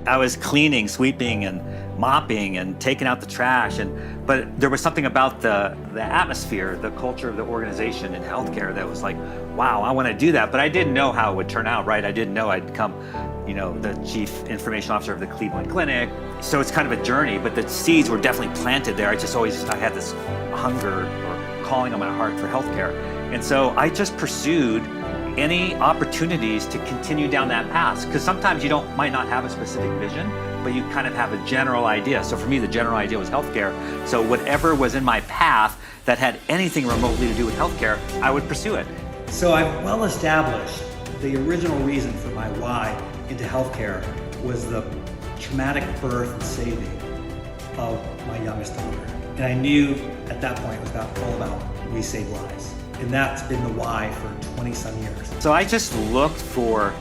I was cleaning, sweeping, and mopping, and taking out the trash, but there was something about the atmosphere, the culture of the organization in healthcare that was like, wow, I want to do that. But I didn't know how it would turn out, right? I didn't know I'd become, the chief information officer of the Cleveland Clinic. So it's kind of a journey, but the seeds were definitely planted there. I had this hunger or calling on my heart for healthcare, and so I just pursued any opportunities to continue down that path, because sometimes you might not have a specific vision, but you kind of have a general idea. So for me, the general idea was healthcare. So whatever was in my path that had anything remotely to do with healthcare, I would pursue it. So I've well established the original reason for my why into healthcare was the traumatic birth and saving of my youngest daughter. And I knew at that point it was all about we save lives. And that's been the why for 20 some years. So I just looked for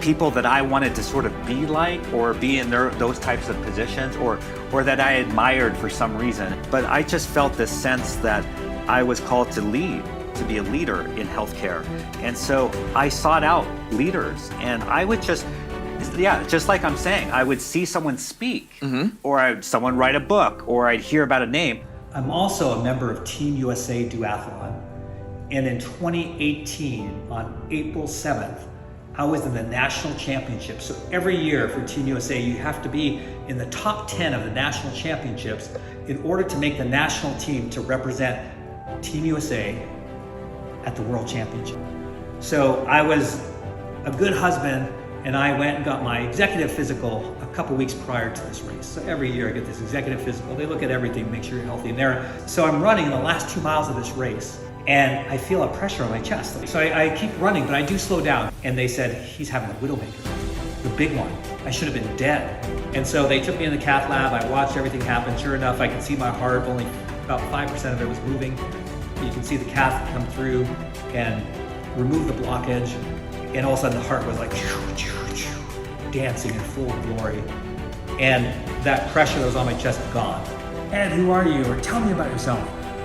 people that I wanted to sort of be like, or be in those types of positions, or that I admired for some reason. But I just felt this sense that I was called to lead, to be a leader in healthcare. And so I sought out leaders, and I would just like I'm saying, I would see someone speak, or someone write a book, or I'd hear about a name. I'm also a member of Team USA Duathlon. And in 2018, on April 7th, I was in the national championships. So every year for Team USA, you have to be in the top 10 of the national championships in order to make the national team to represent Team USA at the World Championship. So I was a good husband, and I went and got my executive physical a couple weeks prior to this race. So every year I get this executive physical. They look at everything, make sure you're healthy. So I'm running in the last 2 miles of this race, and I feel a pressure on my chest. So I keep running, but I do slow down. And they said, he's having a widowmaker, the big one. I should have been dead. And so they took me in the cath lab. I watched everything happen. Sure enough, I could see my heart, only about 5% of it was moving. You can see the cath come through and remove the blockage. And all of a sudden the heart was like dancing in full glory. And that pressure that was on my chest gone. Ed, who are you? Or tell me about yourself.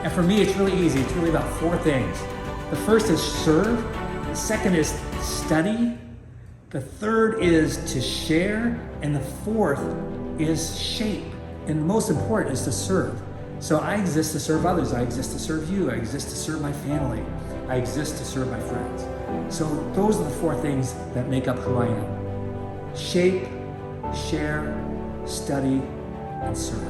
And for me, it's really easy. It's really about 4 things. The first is serve. The second is study. The third is to share. And the fourth is shape. And the most important is to serve. So I exist to serve others. I exist to serve you. I exist to serve my family. I exist to serve my friends. So those are the 4 things that make up who I am. Shape, share, study, and serve.